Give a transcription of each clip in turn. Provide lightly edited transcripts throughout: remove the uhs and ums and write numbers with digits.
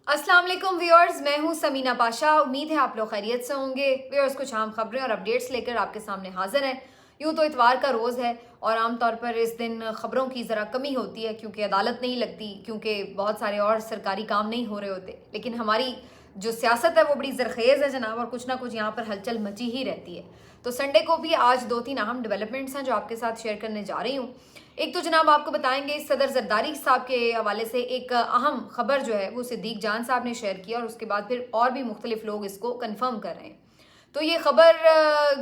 अस्सलाम वालेकुम व्यूअर्स, मैं हूं समीना पाशा। उम्मीद है आप लोग खैरियत से होंगे। व्यूअर्स, कुछ अहम खबरें और अपडेट्स लेकर आपके सामने हाजिर हैं। यूं तो इतवार का रोज़ है और आमतौर पर इस दिन खबरों की ज़रा कमी होती है क्योंकि अदालत नहीं लगती, क्योंकि बहुत सारे और सरकारी काम नहीं हो रहे होते। लेकिन हमारी जो सियासत है वो बड़ी ज़रखेज़ है जनाब, और कुछ ना कुछ यहाँ पर हलचल मची ही रहती है। तो संडे को भी आज 2-3 अहम डेवलपमेंट्स हैं जो आपके साथ शेयर करने जा रही हूँ। एक तो जनाब आपको बताएंगे सदर जरदारी साहब के हवाले से एक अहम खबर जो है वो सिद्दीक जान साहब ने शेयर किया, और उसके बाद फिर और भी मुख्तलिफ लोग इसको कंफर्म कर रहे हैं। तो ये खबर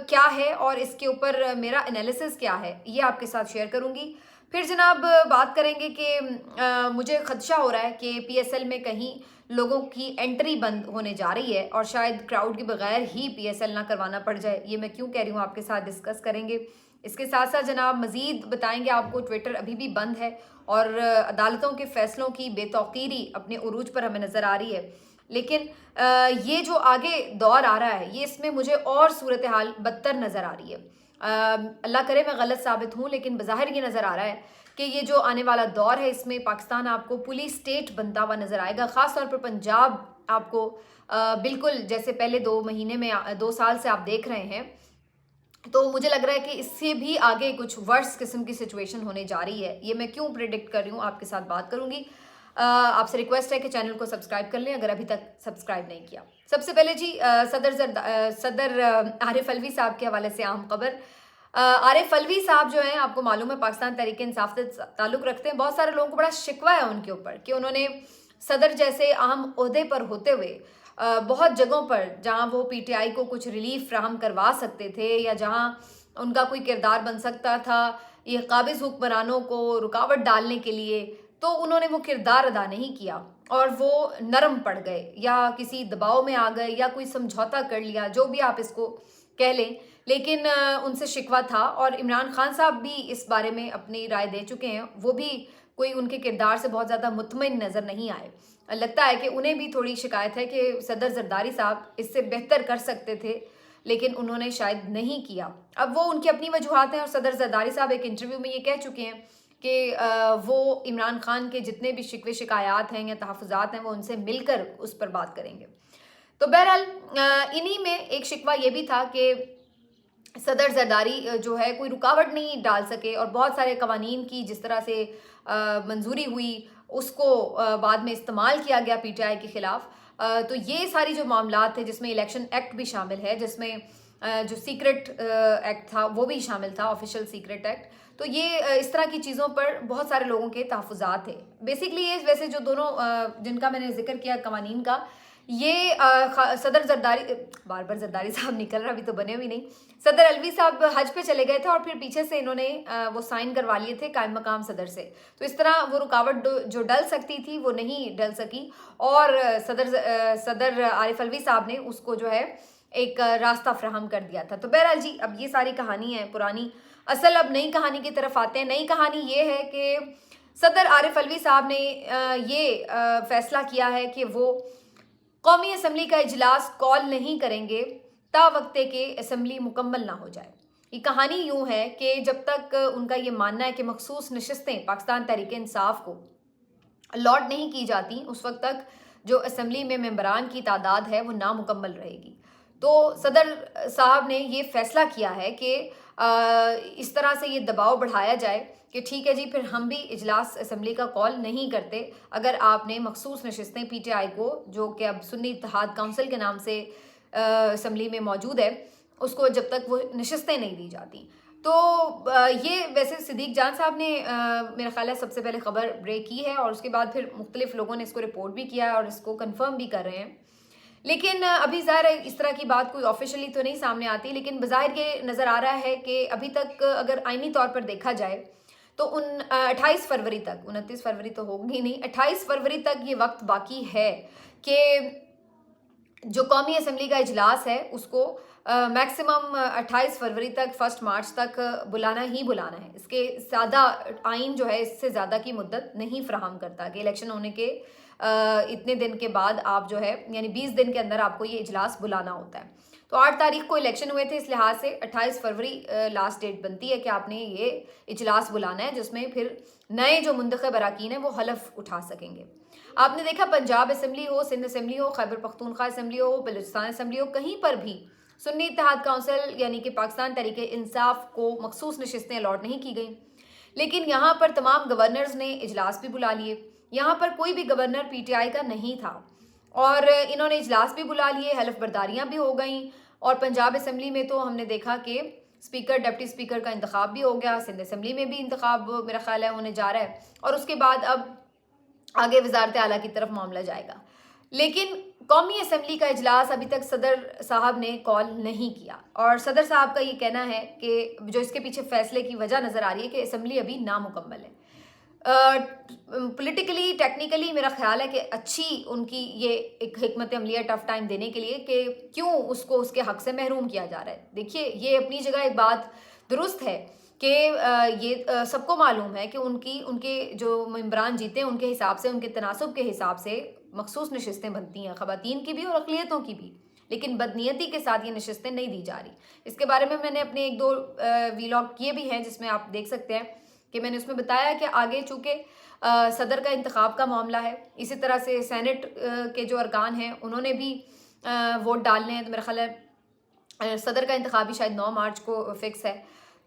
क्या है और इसके ऊपर मेरा एनालिसिस क्या है, ये आपके साथ शेयर करूंगी। फिर जनाब बात करेंगे कि मुझे खदशा हो रहा है कि पीएसएल में कहीं लोगों की एंट्री बंद होने जा रही है और शायद क्राउड के बगैर ही पीएसएल ना करवाना पड़ जाए। ये मैं क्यों कह रही हूँ आपके साथ डिस्कस करेंगे। इसके साथ साथ जनाब मजीद बताएंगे आपको ट्विटर अभी भी बंद है और अदालतों के फैसलों की बेतौकीरी अपने उरूज पर हमें नज़र आ रही है। लेकिन ये जो आगे दौर आ रहा है ये इसमें मुझे और सूरत हाल बदतर नज़र आ रही है। अल्लाह करे मैं गलत साबित हूँ, लेकिन बज़ाहिर ये नज़र आ रहा है कि ये जो आने वाला दौर है इसमें पाकिस्तान आपको पुलिस स्टेट बनता हुआ नज़र आएगा। ख़ास तौर पर पंजाब आपको बिल्कुल जैसे पहले 2 महीने में 2 साल से आप देख रहे हैं, तो मुझे लग रहा है कि इससे भी आगे कुछ वर्स किस्म की सिचुएशन होने जा रही है। ये मैं क्यों प्रिडिक्ट कर रही हूँ आपके साथ बात करूंगी। आपसे रिक्वेस्ट है कि चैनल को सब्सक्राइब कर लें अगर अभी तक सब्सक्राइब नहीं किया। सबसे पहले जी सदर आरिफ अलवी साहब के हवाले से अहम खबर। आरिफ अलवी साहब जो हैं आपको मालूम है पाकिस्तान तहरीक इंसाफ से ताल्लुक़ रखते हैं। बहुत सारे लोगों को बड़ा शिकवा है उनके ऊपर कि उन्होंने सदर जैसे अहम ओहदे पर होते हुए बहुत जगहों पर जहां वो पीटीआई को कुछ रिलीफ फ्राहम करवा सकते थे या जहां उनका कोई किरदार बन सकता था ये काबिज हुक्मरानों को रुकावट डालने के लिए, तो उन्होंने वो किरदार अदा नहीं किया और वो नरम पड़ गए या किसी दबाव में आ गए या कोई समझौता कर लिया, जो भी आप इसको कह लें। लेकिन उनसे शिकवा था और इमरान खान साहब भी इस बारे में अपनी राय दे चुके हैं। वो भी कोई उनके किरदार से बहुत ज़्यादा मुतमईन नज़र नहीं आए। लगता है कि उन्हें भी थोड़ी शिकायत है कि सदर जरदारी साहब इससे बेहतर कर सकते थे, लेकिन उन्होंने शायद नहीं किया। अब वो उनकी अपनी वजूहात हैं और सदर जरदारी साहब एक इंटरव्यू में ये कह चुके हैं कि वो इमरान खान के जितने भी शिकवे शिकायत हैं या तहफ़्फ़ुज़ात हैं वो उनसे मिलकर उस पर बात करेंगे। तो बहरहाल इन्हीं में एक शिकवा ये भी था कि सदर जरदारी जो है कोई रुकावट नहीं डाल सके और बहुत सारे कवानीन की जिस तरह से मंजूरी हुई उसको बाद में इस्तेमाल किया गया पीटीआई के खिलाफ। तो ये सारी जो मामलात थे जिसमें इलेक्शन एक्ट भी शामिल है, जिसमें जो सीक्रेट एक्ट था वो भी शामिल था, ऑफिशियल सीक्रेट एक्ट। तो ये इस तरह की चीज़ों पर बहुत सारे लोगों के तहफ़्फ़ुज़ात थे। बेसिकली ये वैसे जो दोनों जिनका मैंने जिक्र किया कवानीन का, ये सदर जरदारी बार बार जरदारी साहब निकल रहा, अभी तो बने हुई नहीं। सदर अलवी साहब हज पे चले गए थे और फिर पीछे से इन्होंने वो साइन करवा लिए थे कायम मकाम सदर से। तो इस तरह वो रुकावट जो डल सकती थी वो नहीं डल सकी और सदर आरिफ अलवी साहब ने उसको जो है एक रास्ता फ्राहम कर दिया था। तो बहरहाल जी अब ये सारी कहानी है पुरानी। असल अब नई कहानी की तरफ आते हैं। नई कहानी ये है कि सदर आरिफ अलवी साहब ने ये फैसला किया है कि वो कौमी असम्बली का इजलास कॉल नहीं करेंगे ता वक्ते के असम्बली मुकम्मल ना हो जाए। ये कहानी यूँ है कि जब तक उनका ये मानना है कि मखसूस नशस्तें पाकिस्तान तहरीक इंसाफ को अलॉट नहीं की जाती उस वक्त तक जो असम्बली में मेंबरान की तादाद है वो नामुकम्मल रहेगी। तो सदर साहब ने ये फैसला किया है कि इस तरह से ये दबाव बढ़ाया जाए कि ठीक है जी फिर हम भी इजलास असम्बली का कॉल नहीं करते अगर आपने मखसूस नशस्तें पीटीआई को, जो कि अब सुन्नी इत्तेहाद काउंसिल के नाम से असम्बली में मौजूद है, उसको जब तक वो नशस्तें नहीं दी जाती। तो ये वैसे सिद्दीक जान साहब ने मेरा ख्याल है सबसे पहले खबर ब्रेक की है और उसके बाद फिर मुख्तलिफ लोगों ने इसको रिपोर्ट भी किया है और इसको कन्फर्म भी कर रहे हैं। लेकिन अभी ज़ाहिर है इस तरह की बात कोई ऑफिशियली तो नहीं सामने आती, लेकिन बज़ाहिर ये नज़र आ रहा है कि अभी तक अगर आइनी तौर पर देखा जाए तो 28 फरवरी तक, 29 फरवरी तो होगी नहीं, 28 फरवरी तक ये वक्त बाकी है कि जो कौमी असम्बली का इजलास है उसको मैक्सिमम 28 फरवरी तक 1 मार्च तक बुलाना ही बुलाना है। इसके ज़्यादा आइन जो है इससे ज़्यादा की मुद्दत नहीं फ्राहम करता कि इलेक्शन होने के इतने दिन के बाद आप जो है यानी 20 दिन के अंदर आपको ये इजलास बुलाना होता है। तो 8 तारीख को इलेक्शन हुए थे, इस लिहाज से 28 फरवरी लास्ट डेट बनती है कि आपने ये इजलास बुलाना है जिसमें फिर नए जो मुंतखब अराकीन है वो हलफ उठा सकेंगे। आपने देखा पंजाब असम्बली हो, सिंध असम्बली हो, खैबर पख्तूनख्वा असम्बली हो, बलूचिस्तान असम्बली हो, कहीं पर भी सुन्नी इत्तेहाद काउंसिल यानी कि पाकिस्तान तहरीक इंसाफ को मखसूस नशिस्तें अलॉट नहीं की गई। लेकिन यहाँ पर तमाम गवर्नर्स ने इजलास भी बुला लिए। यहाँ पर कोई भी गवर्नर PTI का नहीं था और इन्होंने इजलास भी बुला लिए, हलफ बर्दारियाँ भी हो गई। और पंजाब असम्बली में तो हमने देखा कि स्पीकर, डिप्टी स्पीकर का इंतखाब भी हो गया, सिंध असम्बली में भी इंतखाब मेरा ख्याल है होने जा रहा है, और उसके बाद अब आगे वजारत आला की तरफ मामला जाएगा। लेकिन कौमी असम्बली का इजलास अभी तक सदर साहब ने कॉल नहीं किया, और सदर साहब का ये कहना है कि जो इसके पीछे फैसले की वजह नज़र आ रही है कि असम्बली अभी नामुकम्मल है। पॉलिटिकली टेक्निकली मेरा ख्याल है कि अच्छी उनकी ये एक हिकमत अमली है टफ टाइम देने के लिए कि क्यों उसको उसके हक से महरूम किया जा रहा है। देखिए, ये अपनी जगह एक बात दुरुस्त है कि ये सबको मालूम है कि उनके जो मेंबरान जीते हैं उनके हिसाब से, उनके तनासब के हिसाब से मखसूस नशिस्तें बनती हैं, ख़वातीन की भी और अक़लियतों की भी, लेकिन बदनीयती के साथ ये नशिस्तें नहीं दी जा रही। इसके बारे में मैंने अपने 1-2 वीलॉग किए भी हैं जिसमें आप देख सकते हैं कि मैंने उसमें बताया कि आगे चूँकि सदर का इंतखाब का मामला है, इसी तरह से सेनेट के जो अरकान हैं उन्होंने भी वोट डालने हैं, तो मेरा ख्याल है सदर का इंतखाब भी शायद 9 मार्च को फिक्स है।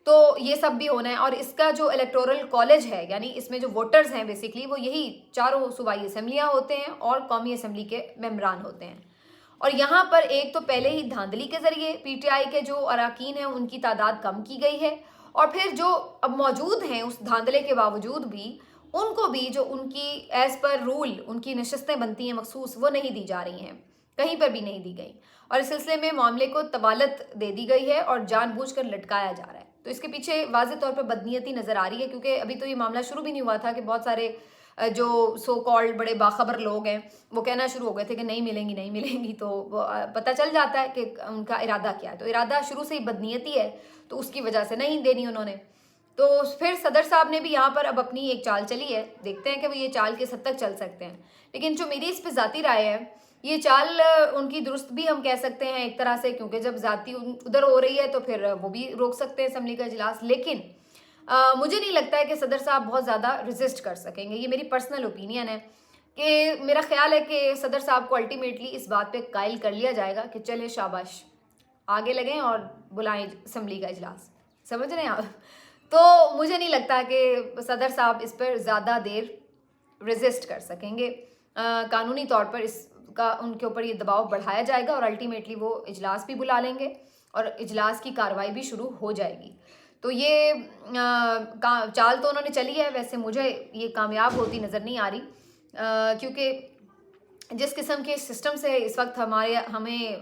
तो ये सब भी होना है, और इसका जो इलेक्टोरल कॉलेज है यानी इसमें जो वोटर्स हैं बेसिकली वो यही चारों सूबाई असम्बलियाँ होते हैं और कौमी असम्बली के मेंबरान होते हैं। और यहाँ पर एक तो पहले ही धांधली के ज़रिए PTI के जो अरकान हैं उनकी तादाद कम की गई है, और फिर जो अब मौजूद हैं उस धांधले के बावजूद भी उनको भी जो उनकी एज़ पर रूल उनकी नशिस्तें बनती हैं मखसूस, वो नहीं दी जा रही हैं, कहीं पर भी नहीं दी गई, और इस सिलसिले में मामले को तबालत दे दी गई है और जानबूझकर लटकाया जा रहा है। तो इसके पीछे वाज़ेह तौर पर बदनीयती नज़र आ रही है, क्योंकि अभी तो ये मामला शुरू भी नहीं हुआ था कि बहुत सारे जो सो कॉल्ड बड़े बाखबर लोग हैं वो कहना शुरू हो गए थे कि नहीं मिलेंगी, तो पता चल जाता है कि उनका इरादा क्या है। तो इरादा शुरू से ही बदनीयती है, तो उसकी वजह से नहीं देनी उन्होंने। तो फिर सदर साहब ने भी यहाँ पर अब अपनी एक चाल चली है, देखते हैं कि वो ये चाल किस हद तक चल सकते हैं। लेकिन जो मेरी इस पर ज़ाती राय है, ये चाल उनकी दुरुस्त भी हम कह सकते हैं एक तरह से, क्योंकि जब ज़ाती उधर हो रही है तो फिर वो भी रोक सकते हैं असम्बली का इजलास। लेकिन मुझे नहीं लगता है कि सदर साहब बहुत ज़्यादा रेजिस्ट कर सकेंगे। ये मेरी पर्सनल ओपिनियन है कि मेरा ख्याल है कि सदर साहब को अल्टीमेटली इस बात पे कायल कर लिया जाएगा कि चले शाबाश आगे लगें और बुलाएं असम्बली का इजलास, समझ रहे हैं आप। तो मुझे नहीं लगता कि सदर साहब इस पर ज़्यादा देर रेजिस्ट कर सकेंगे। कानूनी तौर पर इसका उनके ऊपर ये दबाव बढ़ाया जाएगा और अल्टीमेटली वो इजलास भी बुला लेंगे और इजलास की कार्रवाई भी शुरू हो जाएगी। तो ये चाल तो उन्होंने चली है, वैसे मुझे ये कामयाब होती नज़र नहीं आ रही, क्योंकि जिस किस्म के सिस्टम से इस वक्त हमें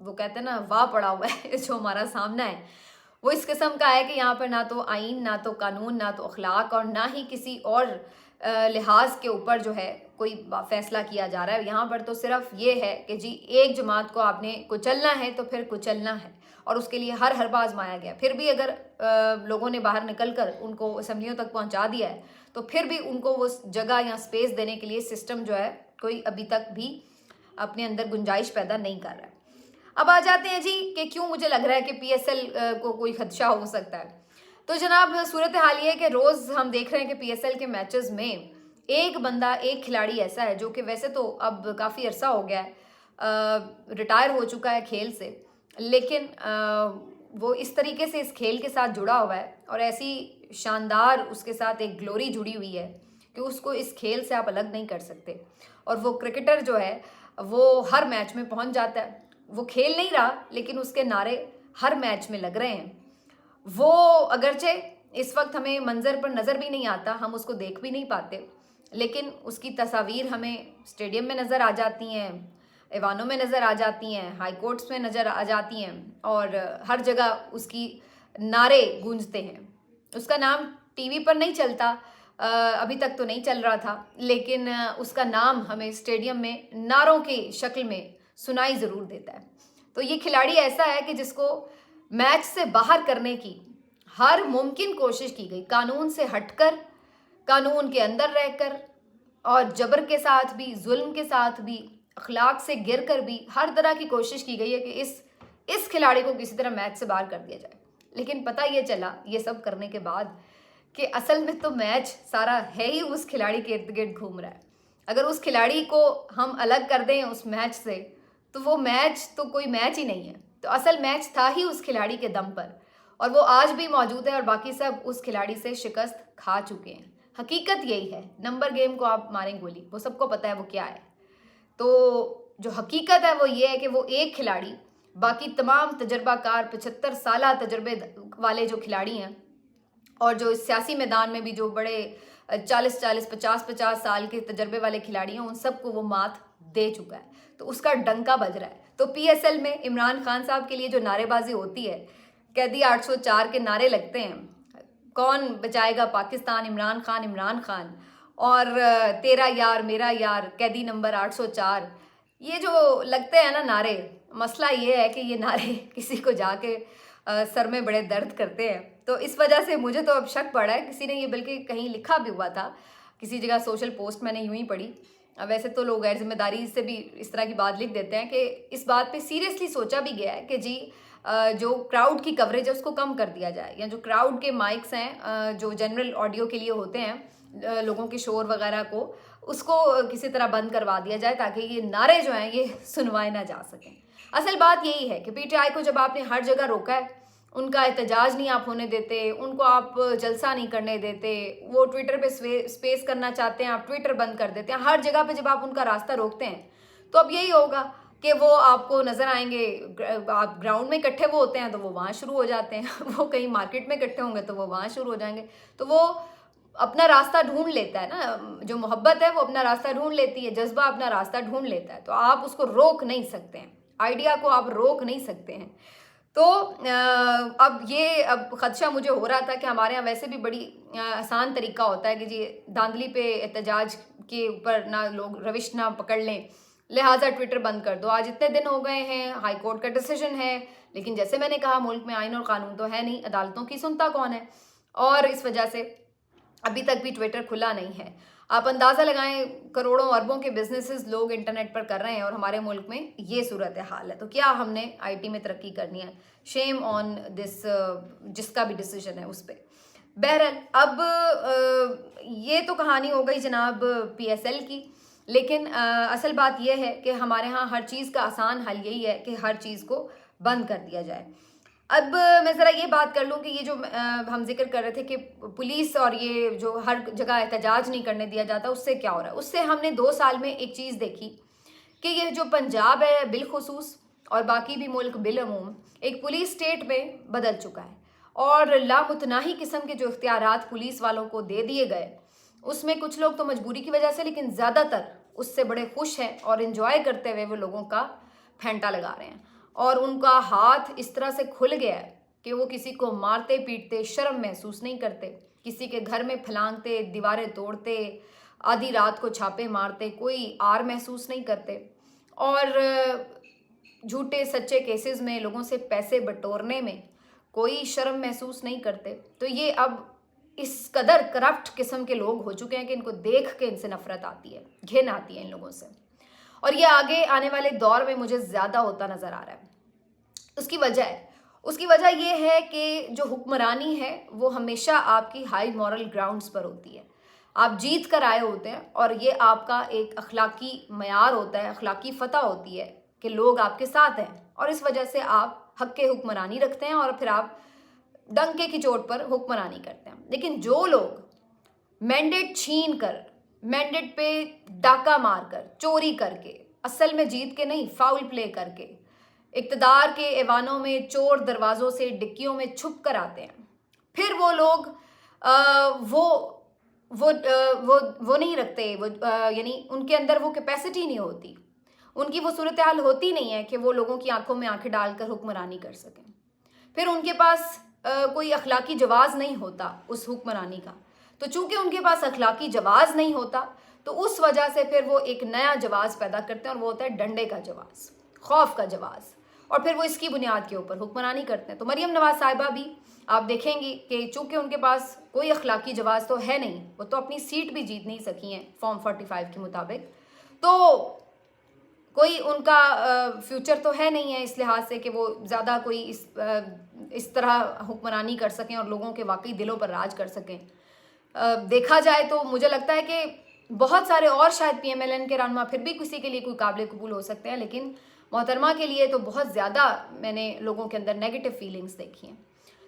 वो कहते हैं ना वाह पड़ा हुआ है जो हमारा सामना है, वो इस किस्म का है कि यहाँ पर ना तो आइन, ना तो कानून, ना तो अखलाक और ना ही किसी और लिहाज के ऊपर जो है कोई फैसला किया जा रहा है। यहाँ पर तो सिर्फ ये है कि जी एक जमात को आपने कुचलना है तो फिर कुचलना है, और उसके लिए हर हरबा आजमाया गया। फिर भी अगर लोगों ने बाहर निकल कर उनको असम्बलियों तक पहुँचा दिया है तो फिर भी उनको वो जगह या स्पेस देने के लिए सिस्टम जो है कोई अभी तक भी अपने अंदर गुंजाइश पैदा नहीं कर रहा है। अब आ जाते हैं जी कि क्यों मुझे लग रहा है कि PSL को कोई खदशा हो सकता है। तो जनाब सूरत हाल ये है कि रोज़ हम देख रहे हैं कि PSL के मैचेस में एक बंदा, एक खिलाड़ी ऐसा है जो कि वैसे तो अब काफ़ी अरसा हो गया है, रिटायर हो चुका है खेल से, लेकिन वो इस तरीके से इस खेल के साथ जुड़ा हुआ है और ऐसी शानदार उसके साथ एक ग्लोरी जुड़ी हुई है कि उसको इस खेल से आप अलग नहीं कर सकते। और वो क्रिकेटर जो है वो हर मैच में पहुंच जाता है, वो खेल नहीं रहा लेकिन उसके नारे हर मैच में लग रहे हैं। वो अगरचे इस वक्त हमें मंजर पर नज़र भी नहीं आता, हम उसको देख भी नहीं पाते, लेकिन उसकी तस्वीर हमें स्टेडियम में नज़र आ जाती हैं, ऐवानों में नज़र आ जाती हैं, हाई कोर्ट्स में नज़र आ जाती हैं, और हर जगह उसकी नारे गूंजते हैं। उसका नाम टीवी पर नहीं चलता, अभी तक तो नहीं चल रहा था, लेकिन उसका नाम हमें स्टेडियम में नारों की शक्ल में सुनाई ज़रूर देता है। तो ये खिलाड़ी ऐसा है कि जिसको मैच से बाहर करने की हर मुमकिन कोशिश की गई, कानून से हटकर, कानून के अंदर रहकर, और जबर के साथ भी, जुल्म के साथ भी, अखलाक से गिर कर भी हर तरह की कोशिश की गई है कि इस खिलाड़ी को किसी तरह मैच से बाहर कर दिया जाए। लेकिन पता ये चला ये सब करने के बाद कि असल में तो मैच सारा है ही उस खिलाड़ी के इर्द गिर्द घूम रहा है। اگر اس کھلاڑی کو ہم الگ کر دیں اس میچ سے تو وہ میچ تو کوئی میچ ہی نہیں ہے. تو اصل میچ تھا ہی اس کھلاڑی کے دم پر, اور وہ آج بھی موجود ہے, اور باقی سب اس کھلاڑی سے شکست کھا چکے ہیں. حقیقت یہی ہے. نمبر گیم کو آپ ماریں گولی, وہ سب کو پتہ ہے وہ کیا ہے. تو جو حقیقت ہے وہ یہ ہے کہ وہ ایک کھلاڑی باقی تمام تجربہ کار 75 سالہ تجربے والے جو کھلاڑی ہیں, اور جو اس سیاسی میدان میں بھی جو بڑے 50 سال کے تجربے والے کھلاڑی ہیں, ان سب کو وہ مات دے چکا ہے. تو اس کا ڈنکا بج رہا ہے. تو پی ایس ایل میں عمران خان صاحب کے لیے جو نعرے بازی ہوتی ہے, قیدی 804 کے نعرے لگتے ہیں, کون بچائے گا پاکستان, عمران خان, اور تیرا یار میرا یار, قیدی نمبر 804, یہ جو لگتے ہیں نا نعرے, مسئلہ یہ ہے کہ یہ نعرے کسی کو جا کے سر میں بڑے درد کرتے ہیں. تو اس وجہ سے مجھے تو اب شک پڑا ہے, کسی نے یہ بلکہ کہیں لکھا بھی ہوا تھا, کسی جگہ سوشل پوسٹ میں نے یوں ہی پڑھی. ویسے تو لوگ غیر ذمہ داری سے بھی اس طرح کی بات لکھ دیتے ہیں کہ اس بات پہ سیریسلی سوچا بھی گیا ہے کہ جی جو کراؤڈ کی کوریج ہے اس کو کم کر دیا جائے, یا جو کراؤڈ کے مائکس ہیں جو جنرل آڈیو کے لیے ہوتے ہیں لوگوں کے شور وغیرہ کو, اس کو کسی طرح بند کروا دیا جائے تاکہ یہ نعرے جو ہیں یہ سنوائے نہ جا سکیں. اصل بات یہی ہے کہ پی ٹی آئی کو جب آپ نے ہر جگہ روکا ہے, ان کا احتجاج نہیں آپ ہونے دیتے, ان کو آپ جلسہ نہیں کرنے دیتے, وہ ٹویٹر پہ سپیس کرنا چاہتے ہیں آپ ٹویٹر بند کر دیتے ہیں, ہر جگہ پہ جب آپ ان کا راستہ روکتے ہیں تو اب یہی ہوگا کہ وہ آپ کو نظر آئیں گے. آپ گراؤنڈ میں اکٹھے وہ ہوتے ہیں تو وہ وہاں شروع ہو جاتے ہیں, وہ کہیں مارکیٹ میں اکٹھے ہوں گے تو وہ وہاں شروع ہو جائیں گے. تو وہ اپنا راستہ ڈھونڈ لیتا ہے نا, جو محبت ہے وہ اپنا راستہ ڈھونڈ لیتی ہے, جذبہ اپنا راستہ ڈھونڈ لیتا ہے, تو آپ اس کو روک نہیں سکتے ہیں, آئیڈیا کو آپ روک نہیں سکتے ہیں. تو اب خدشہ مجھے ہو رہا تھا کہ ہمارے یہاں ویسے بھی بڑی آسان طریقہ ہوتا ہے کہ جی دھاندلی پہ احتجاج کے اوپر نہ لوگ روش نہ پکڑ لیں, لہٰذا ٹویٹر بند کر دو. آج اتنے دن ہو گئے ہیں, ہائی کورٹ کا ڈیسیژن ہے, لیکن جیسے میں نے کہا ملک میں آئین اور قانون تو ہے نہیں, عدالتوں کی سنتا کون ہے, اور اس وجہ سے ابھی تک بھی ٹویٹر کھلا نہیں ہے. آپ اندازہ لگائیں کروڑوں اربوں کے بزنسز لوگ انٹرنیٹ پر کر رہے ہیں, اور ہمارے ملک میں یہ صورتحال ہے. تو کیا ہم نے آئی ٹی میں ترقی کرنی ہے؟ شیم آن دس, جس کا بھی ڈیسیژن ہے اس پہ. بہرحال اب یہ تو کہانی ہو گئی جناب پی ایس ایل کی, لیکن اصل بات یہ ہے کہ ہمارے ہاں ہر چیز کا آسان حل یہی ہے کہ ہر چیز کو بند کر دیا جائے. اب میں ذرا یہ بات کر لوں کہ یہ جو ہم ذکر کر رہے تھے کہ پولیس اور یہ جو ہر جگہ احتجاج نہیں کرنے دیا جاتا, اس سے کیا ہو رہا ہے. اس سے ہم نے 2 سال میں ایک چیز دیکھی کہ یہ جو پنجاب ہے بالخصوص اور باقی بھی ملک بالعموم ایک پولیس اسٹیٹ میں بدل چکا ہے, اور لامتناہی قسم کے جو اختیارات پولیس والوں کو دے دیے گئے, اس میں کچھ لوگ تو مجبوری کی وجہ سے, لیکن زیادہ تر اس سے بڑے خوش ہیں اور انجوائے کرتے ہوئے وہ لوگوں کا پھینٹا لگا رہے ہیں, اور ان کا ہاتھ اس طرح سے کھل گیا ہے کہ وہ کسی کو مارتے پیٹتے شرم محسوس نہیں کرتے, کسی کے گھر میں پھلانگتے, دیواریں توڑتے, آدھی رات کو چھاپے مارتے, کوئی آر محسوس نہیں کرتے, اور جھوٹے سچے کیسز میں لوگوں سے پیسے بٹورنے میں کوئی شرم محسوس نہیں کرتے. تو یہ اب اس قدر کرپٹ قسم کے لوگ ہو چکے ہیں کہ ان کو دیکھ کے ان سے نفرت آتی ہے, گھن آتی ہے ان لوگوں سے, اور یہ آگے آنے والے دور میں مجھے زیادہ ہوتا نظر آ رہا ہے. اس کی وجہ یہ ہے کہ جو حکمرانی ہے وہ ہمیشہ آپ کی ہائی مورل گراؤنڈز پر ہوتی ہے, آپ جیت کر آئے ہوتے ہیں, اور یہ آپ کا ایک اخلاقی معیار ہوتا ہے, اخلاقی فتح ہوتی ہے کہ لوگ آپ کے ساتھ ہیں, اور اس وجہ سے آپ حق کے حکمرانی رکھتے ہیں, اور پھر آپ ڈنکے کی چوٹ پر حکمرانی کرتے ہیں. لیکن جو لوگ مینڈیٹ چھین کر, مینڈیٹ پہ ڈاکہ مار کر, چوری کر کے, اصل میں جیت کے نہیں فاؤل پلے کر کے, اقتدار کے ایوانوں میں چور دروازوں سے ڈکیوں میں چھپ کر آتے ہیں, پھر وہ لوگ وہ نہیں رکھتے, یعنی ان کے اندر وہ کیپیسٹی نہیں ہوتی, ان کی وہ صورتحال ہوتی نہیں ہے کہ وہ لوگوں کی آنکھوں میں آنکھیں ڈال کر حکمرانی کر سکیں. پھر ان کے پاس کوئی اخلاقی جواز نہیں ہوتا اس حکمرانی کا. تو چونکہ ان کے پاس اخلاقی جواز نہیں ہوتا تو اس وجہ سے پھر وہ ایک نیا جواز پیدا کرتے ہیں, اور وہ ہوتا ہے ڈنڈے کا جواز, خوف کا جواز, اور پھر وہ اس کی بنیاد کے اوپر حکمرانی کرتے ہیں. تو مریم نواز صاحبہ بھی آپ دیکھیں گی کہ چونکہ ان کے پاس کوئی اخلاقی جواز تو ہے نہیں, وہ تو اپنی سیٹ بھی جیت نہیں سکی ہیں فارم 45 کے مطابق, تو کوئی ان کا فیوچر تو ہے نہیں ہے اس لحاظ سے کہ وہ زیادہ کوئی اس طرح حکمرانی کر سکیں اور لوگوں کے واقعی دلوں پر راج کر سکیں. دیکھا جائے تو مجھے لگتا ہے کہ बहुत सारे और शायद PMLN के रहनुमा फिर भी किसी के लिए कोई काबिल कबूल हो सकते हैं, लेकिन मोहतरमा के लिए तो बहुत ज़्यादा मैंने लोगों के अंदर नेगेटिव फीलिंग्स देखी हैं।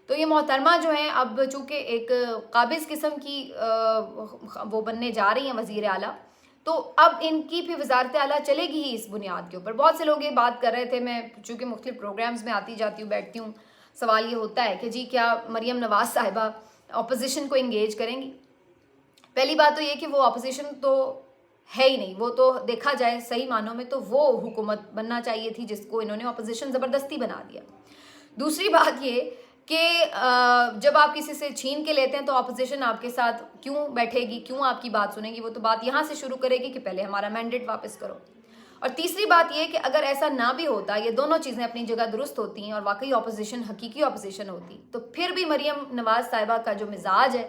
तो ये मोहतरमा जो हैं अब चूँकि एक काबिज़ किस्म की वो बनने जा रही हैं वज़ीर आला, तो अब इनकी भी वज़ारत आला चलेगी ही इस बुनियाद के ऊपर। बहुत से लोग ये बात कर रहे थे, मैं चूँकि मुख्तलिफ प्रोग्राम्स में आती जाती हूँ, बैठती हूँ, सवाल ये होता है कि जी क्या मरियम नवाज़ साहिबा अपोजिशन को इंगेज करेंगी। पहली बात तो ये कि वो अपोजिशन तो है ही नहीं, वो तो देखा जाए सही मानों में तो वो हुकूमत बनना चाहिए थी जिसको इन्होंने अपोजिशन ज़बरदस्ती बना दिया। दूसरी बात ये कि जब आप किसी से छीन के लेते हैं तो अपोजिशन आपके साथ क्यों बैठेगी, क्यों आपकी बात सुनेगी? वो तो बात यहाँ से शुरू करेगी कि पहले हमारा मैंडेट वापस करो। और तीसरी बात ये कि अगर ऐसा ना भी होता, ये दोनों चीज़ें अपनी जगह दुरुस्त होती हैं और वाकई अपोजिशन हकीकी अपोजिशन होती, तो फिर भी मरियम नवाज़ साहिबा का जो मिजाज है,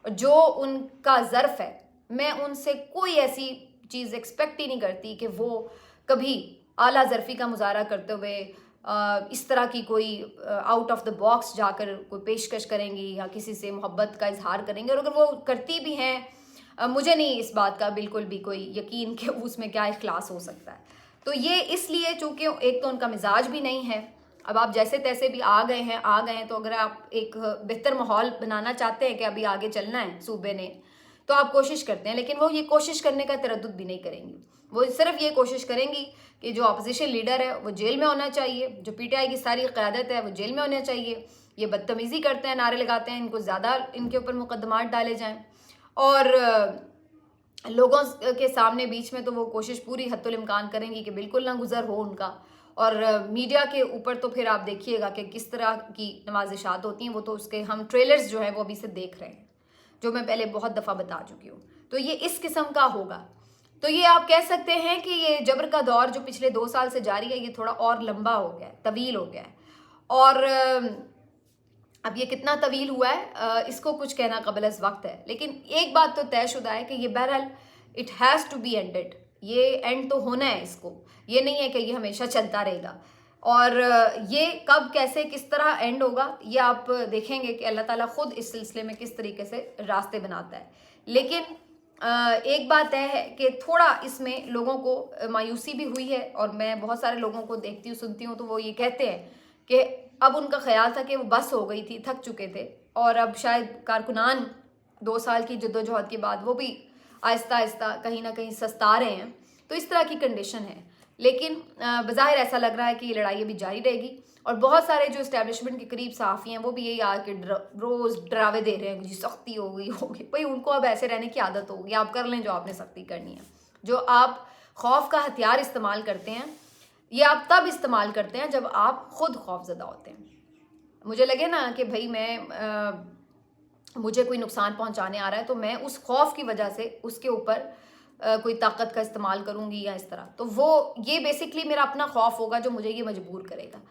जो उनका ज़र्फ़ है, मैं उनसे कोई ऐसी चीज़ एक्सपेक्ट ही नहीं करती कि वो कभी आला ज़र्फ़ी का मुजाहरा करते हुए इस तरह की कोई आउट ऑफ द बॉक्स जाकर कोई पेशकश करेंगी या किसी से मोहब्बत का इजहार करेंगे। और अगर वो करती भी हैं, मुझे नहीं इस बात का बिल्कुल भी कोई यकीन कि उसमें क्या इखलास हो सकता है। तो ये इसलिए चूँकि एक तो उनका मिजाज भी नहीं है, अब आप जैसे तैसे भी आ गए हैं, तो अगर आप एक बेहतर माहौल बनाना चाहते हैं कि अभी आगे चलना है सूबे ने, तो आप कोशिश करते हैं, लेकिन वो ये कोशिश करने का तरद्दुद भी नहीं करेंगी। वो सिर्फ ये कोशिश करेंगी कि जो अपोजिशन लीडर है वो जेल में होना चाहिए, जो PTI की सारी क़यादत है वो जेल में होना चाहिए। ये बदतमीज़ी करते हैं, नारे लगाते हैं, इनको ज़्यादा इनके ऊपर मुकदमात डाले जाएं, और लोगों के सामने बीच में तो वो कोशिश पूरी हद्दुल इम्कान करेंगी कि बिल्कुल ना गुज़र हो उनका। और मीडिया के ऊपर तो फिर आप देखिएगा कि किस तरह की नवाजिशात होती हैं, वो तो उसके हम ट्रेलर्स जो हैं वो अभी से देख रहे हैं, जो मैं पहले बहुत दफ़ा बता चुकी हूँ। तो ये इस किस्म का होगा। तो ये आप कह सकते हैं कि ये जबर का दौर जो पिछले 2 साल से जारी है, ये थोड़ा और लंबा हो गया है, तवील हो गया है। और अब ये कितना तवील हुआ है इसको कुछ कहना कबल अज़ वक्त है, लेकिन एक बात तो तयशुदा है कि ये बहरहाल it has to be ended, ये एंड तो होना है इसको, ये नहीं है कि ये हमेशा चलता रहेगा। और ये कब कैसे किस तरह एंड होगा ये आप देखेंगे कि अल्लाह ताला खुद इस सिलसिले में किस तरीके से रास्ते बनाता है। लेकिन एक बात तय है कि थोड़ा इसमें लोगों को मायूसी भी हुई है, और मैं बहुत सारे लोगों को देखती हूँ, सुनती हूँ, तो वो ये कहते हैं कि अब उनका ख्याल था कि वो बस हो गई थी, थक चुके थे, और अब शायद कारकुनान 2 साल की जद्दोजहद के बाद वो भी आहिस्ता आहिस्ता कहीं ना कहीं सस्ता रहे हैं। तो इस तरह की कंडीशन है, लेकिन बज़ाहिर ऐसा लग रहा है कि ये लड़ाई अभी जारी रहेगी। और बहुत सारे जो इस्टेब्लिशमेंट के करीब सहाफ़ी हैं वो भी यही आके रोज़ डरावे दे रहे हैं कि जी सख्ती हो गई होगी। भाई उनको अब ऐसे रहने की आदत होगी, आप कर लें जो आपने सख्ती करनी है। जो आप खौफ का हथियार इस्तेमाल करते हैं, ये आप तब इस्तेमाल करते हैं जब आप ख़ुद खौफज़दा होते हैं। मुझे लगे ना कि भाई मुझे कोई नुकसान पहुंचाने आ रहा है, तो मैं उस खौफ की वजह से उसके ऊपर कोई ताकत का इस्तेमाल करूंगी या इस तरह, तो वो ये बेसिकली मेरा अपना खौफ होगा जो मुझे ये मजबूर करेगा।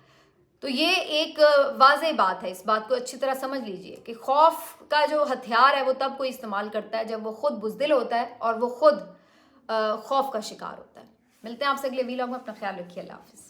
तो ये एक वाज़ेह बात है, इस बात को अच्छी तरह समझ लीजिए कि खौफ का जो हथियार है वो तब कोई इस्तेमाल करता है जब वो खुद बुज़दिल होता है और वो खुद खौफ का शिकार होता है। मिलते हैं आपसे अगले वीलॉग में, अपना ख्याल रखिए, अल्लाह हाफ़िज़।